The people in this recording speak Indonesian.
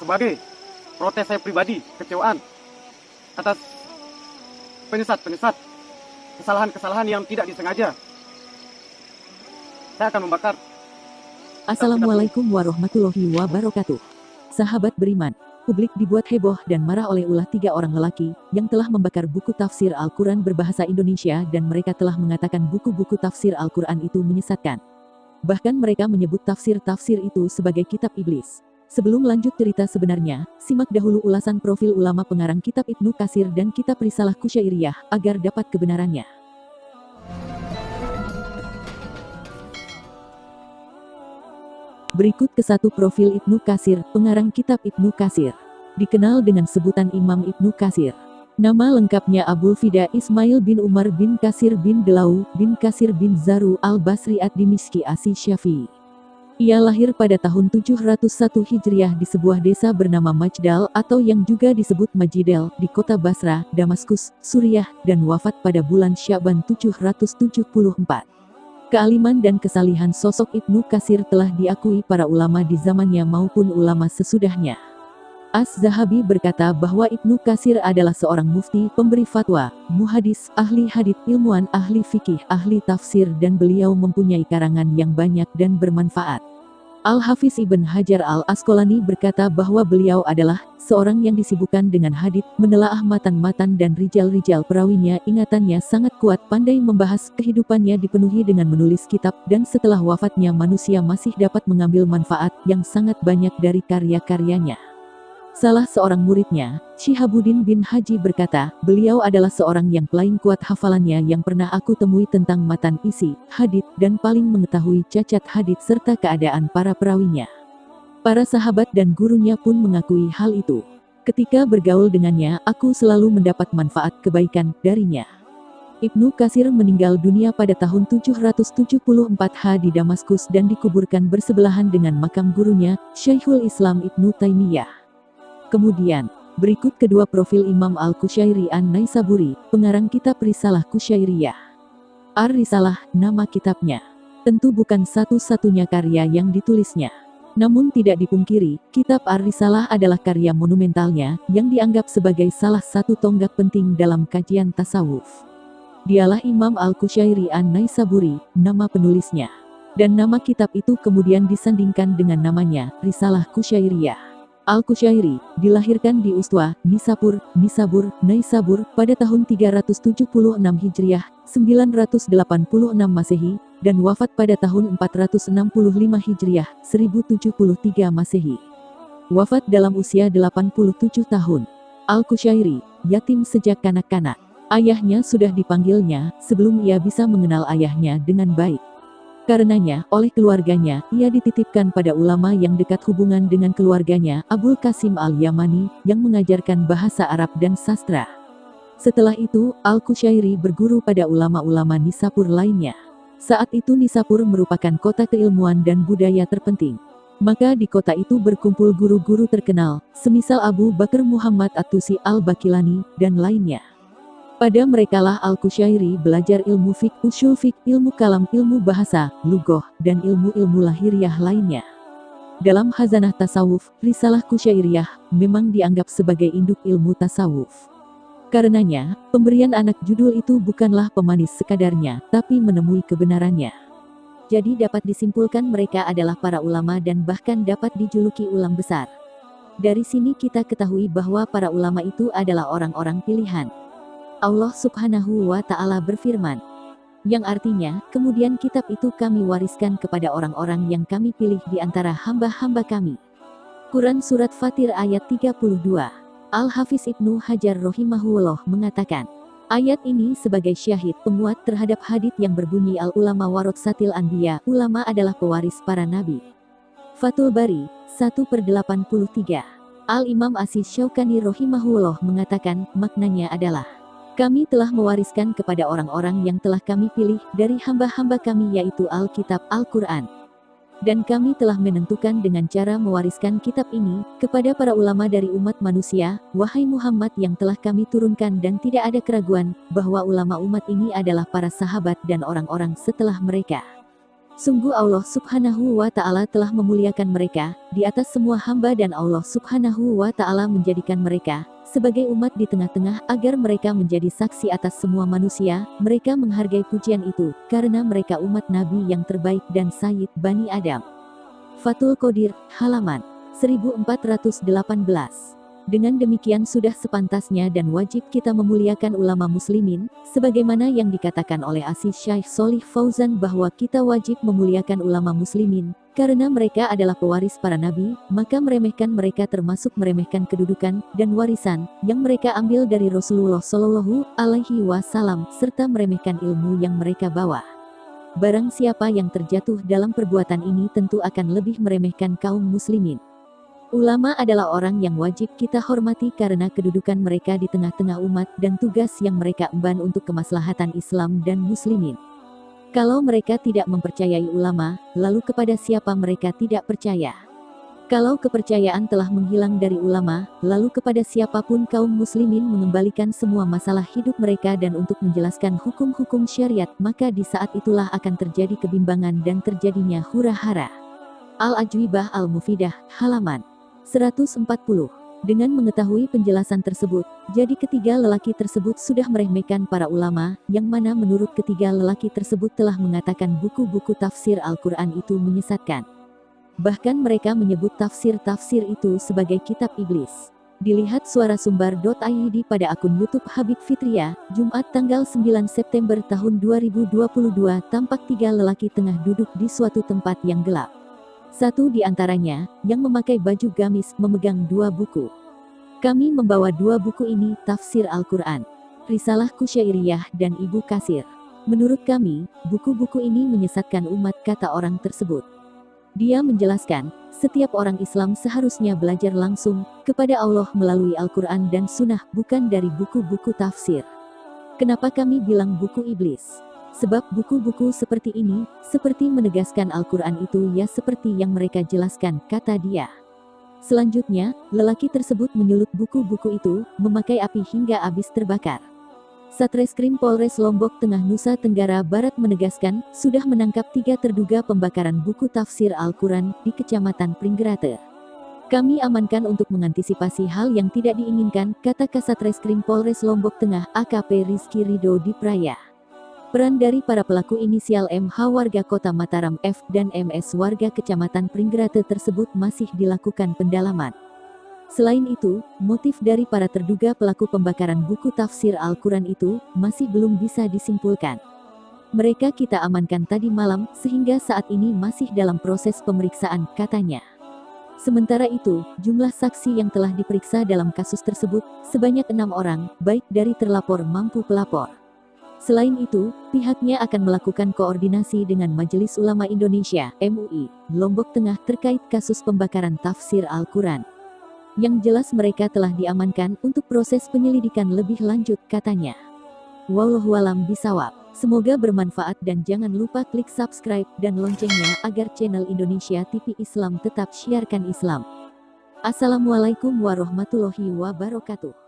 Sebagai protes saya pribadi, kecewaan atas penyesat-penyesat, kesalahan-kesalahan yang tidak disengaja, saya akan membakar. Assalamualaikum warahmatullahi wabarakatuh. Sahabat beriman, publik dibuat heboh dan marah oleh ulah 3 orang lelaki yang telah membakar buku tafsir Al-Quran berbahasa Indonesia dan mereka telah mengatakan buku-buku tafsir Al-Quran itu menyesatkan. Bahkan mereka menyebut tafsir-tafsir itu sebagai kitab iblis. Sebelum lanjut cerita sebenarnya, simak dahulu ulasan profil ulama pengarang kitab Ibnu Katsir dan kitab Risalah Qusyairiyah agar dapat kebenarannya. Berikut ke-1 profil Ibnu Katsir, pengarang kitab Ibnu Katsir. Dikenal dengan sebutan Imam Ibnu Katsir. Nama lengkapnya Abul Fida Ismail bin Umar bin Katsir bin Delau bin Katsir bin Zaru al-Basri ad-Dimishqi Asy-Syafi'i. Ia lahir pada tahun 701 Hijriah di sebuah desa bernama Majdal atau yang juga disebut Majidel di kota Basra, Damaskus, Suriah, dan wafat pada bulan Sya'ban 774. Kealiman dan kesalihan sosok Ibnu Katsir telah diakui para ulama di zamannya maupun ulama sesudahnya. Az-Zahabi berkata bahwa Ibnu Katsir adalah seorang mufti, pemberi fatwa, muhadis, ahli hadits, ilmuwan, ahli fikih, ahli tafsir dan beliau mempunyai karangan yang banyak dan bermanfaat. Al-Hafiz Ibn Hajar al-Asqalani berkata bahwa beliau adalah seorang yang disibukkan dengan hadits, menelaah matan-matan dan rijal-rijal perawinya. Ingatannya sangat kuat, pandai membahas, kehidupannya dipenuhi dengan menulis kitab, dan setelah wafatnya manusia masih dapat mengambil manfaat yang sangat banyak dari karya-karyanya. Salah seorang muridnya, Syihabuddin bin Haji berkata, beliau adalah seorang yang paling kuat hafalannya yang pernah aku temui tentang matan isi, hadits, dan paling mengetahui cacat hadits serta keadaan para perawinya. Para sahabat dan gurunya pun mengakui hal itu. Ketika bergaul dengannya, aku selalu mendapat manfaat kebaikan darinya. Ibnu Katsir meninggal dunia pada tahun 774 H di Damaskus dan dikuburkan bersebelahan dengan makam gurunya, Syekhul Islam Ibnu Taimiyah. Kemudian, berikut kedua profil Imam Al-Qusyairi An-Naisaburi, pengarang kitab Risalah Qusyairiyah. Ar-Risalah, nama kitabnya. Tentu bukan satu-satunya karya yang ditulisnya. Namun tidak dipungkiri, kitab Ar-Risalah adalah karya monumentalnya, yang dianggap sebagai salah satu tonggak penting dalam kajian tasawuf. Dialah Imam Al-Qusyairi An-Naisaburi, nama penulisnya. Dan nama kitab itu kemudian disandingkan dengan namanya, Risalah Qusyairiyah. Al-Qusyairi, dilahirkan di Ustwa, Nisapur, Naisabur, pada tahun 376 Hijriah, 986 Masehi, dan wafat pada tahun 465 Hijriah, 1073 Masehi. Wafat dalam usia 87 tahun. Al-Qusyairi, yatim sejak kanak-kanak. Ayahnya sudah dipanggilnya, sebelum ia bisa mengenal ayahnya dengan baik. Karenanya, oleh keluarganya, ia dititipkan pada ulama yang dekat hubungan dengan keluarganya, Abul Qasim al-Yamani, yang mengajarkan bahasa Arab dan sastra. Setelah itu, Al-Qusyairi berguru pada ulama-ulama Nisapur lainnya. Saat itu Nisapur merupakan kota keilmuan dan budaya terpenting. Maka di kota itu berkumpul guru-guru terkenal, semisal Abu Bakar Muhammad At-Tusi al-Bakilani, dan lainnya. Pada merekalah Al-Qusyairi belajar ilmu fiqh, usul fiqh, ilmu kalam, ilmu bahasa, lughah, dan ilmu-ilmu lahiriah lainnya. Dalam khazanah tasawuf, Risalah Qusyairiyah memang dianggap sebagai induk ilmu tasawuf. Karenanya, pemberian anak judul itu bukanlah pemanis sekadarnya, tapi menemui kebenarannya. Jadi dapat disimpulkan mereka adalah para ulama dan bahkan dapat dijuluki ulam besar. Dari sini kita ketahui bahwa para ulama itu adalah orang-orang pilihan. Allah Subhanahu wa Ta'ala berfirman, yang artinya, kemudian kitab itu kami wariskan kepada orang-orang yang kami pilih di antara hamba-hamba kami. Quran Surat Fatir ayat 32. Al-Hafiz Ibnu Hajar rahimahullah mengatakan, ayat ini sebagai syahid penguat terhadap hadits yang berbunyi al-ulama waratsatil anbiya, ulama adalah pewaris para nabi. Fathul Bari, 1/83. Al-Imam Asy-Syaukani rahimahullah mengatakan, maknanya adalah, kami telah mewariskan kepada orang-orang yang telah kami pilih dari hamba-hamba kami yaitu Alkitab, Al-Quran. Dan kami telah menentukan dengan cara mewariskan kitab ini kepada para ulama dari umat manusia, wahai Muhammad yang telah kami turunkan dan tidak ada keraguan bahwa ulama umat ini adalah para sahabat dan orang-orang setelah mereka. Sungguh Allah Subhanahu wa Ta'ala telah memuliakan mereka di atas semua hamba, dan Allah Subhanahu wa Ta'ala menjadikan mereka sebagai umat di tengah-tengah agar mereka menjadi saksi atas semua manusia. Mereka menghargai pujian itu karena mereka umat Nabi yang terbaik dan Sayyid Bani Adam. Fathul Qadir, halaman 1418. Dengan demikian sudah sepantasnya dan wajib kita memuliakan ulama muslimin, sebagaimana yang dikatakan oleh Asy Syaikh Shalih Fauzan bahwa kita wajib memuliakan ulama muslimin, karena mereka adalah pewaris para nabi, maka meremehkan mereka termasuk meremehkan kedudukan dan warisan yang mereka ambil dari Rasulullah Shallallahu Alaihi Wasallam, serta meremehkan ilmu yang mereka bawa. Barang siapa yang terjatuh dalam perbuatan ini tentu akan lebih meremehkan kaum muslimin. Ulama adalah orang yang wajib kita hormati karena kedudukan mereka di tengah-tengah umat dan tugas yang mereka emban untuk kemaslahatan Islam dan muslimin. Kalau mereka tidak mempercayai ulama, lalu kepada siapa mereka tidak percaya? Kalau kepercayaan telah menghilang dari ulama, lalu kepada siapapun kaum muslimin mengembalikan semua masalah hidup mereka dan untuk menjelaskan hukum-hukum syariat, maka di saat itulah akan terjadi kebimbangan dan terjadinya hura-hara. Al-Ajwibah Al-Mufidah, halaman 140. Dengan mengetahui penjelasan tersebut, jadi ketiga lelaki tersebut sudah meremehkan para ulama, yang mana menurut ketiga lelaki tersebut telah mengatakan buku-buku tafsir Al-Quran itu menyesatkan. Bahkan mereka menyebut tafsir-tafsir itu sebagai kitab iblis. Dilihat suarasumber.id pada akun YouTube Habib Fitria, Jumat tanggal 9 September tahun 2022, tampak tiga lelaki tengah duduk di suatu tempat yang gelap. Satu di antaranya, yang memakai baju gamis, memegang dua buku. Kami membawa dua buku ini, tafsir Al-Quran, Risalah Kusyairiyah dan Ibu Kasir. Menurut kami, buku-buku ini menyesatkan umat, kata orang tersebut. Dia menjelaskan, setiap orang Islam seharusnya belajar langsung kepada Allah melalui Al-Quran dan Sunnah, bukan dari buku-buku tafsir. Kenapa kami bilang buku iblis? Sebab buku-buku seperti ini, seperti menegaskan Al-Quran itu ya seperti yang mereka jelaskan, kata dia. Selanjutnya, lelaki tersebut menyulut buku-buku itu, memakai api hingga habis terbakar. Satreskrim Polres Lombok Tengah Nusa Tenggara Barat menegaskan, sudah menangkap 3 terduga pembakaran buku tafsir Al-Quran di Kecamatan Pringgerate. Kami amankan untuk mengantisipasi hal yang tidak diinginkan, kata Kasatreskrim Polres Lombok Tengah AKP Rizky Ridho Dipraya. Peran dari para pelaku inisial MH warga Kota Mataram F dan MS warga Kecamatan Pringgerate tersebut masih dilakukan pendalaman. Selain itu, motif dari para terduga pelaku pembakaran buku tafsir Al-Quran itu masih belum bisa disimpulkan. Mereka kita amankan tadi malam sehingga saat ini masih dalam proses pemeriksaan, katanya. Sementara itu, jumlah saksi yang telah diperiksa dalam kasus tersebut sebanyak 6 orang, baik dari terlapor maupun pelapor. Selain itu, pihaknya akan melakukan koordinasi dengan Majelis Ulama Indonesia (MUI) Lombok Tengah terkait kasus pembakaran tafsir Al-Quran. Yang jelas mereka telah diamankan untuk proses penyelidikan lebih lanjut, katanya. Wallahualam bisawab. Semoga bermanfaat dan jangan lupa klik subscribe dan loncengnya agar channel Indonesia TV Islam tetap syiarkan Islam. Assalamualaikum warahmatullahi wabarakatuh.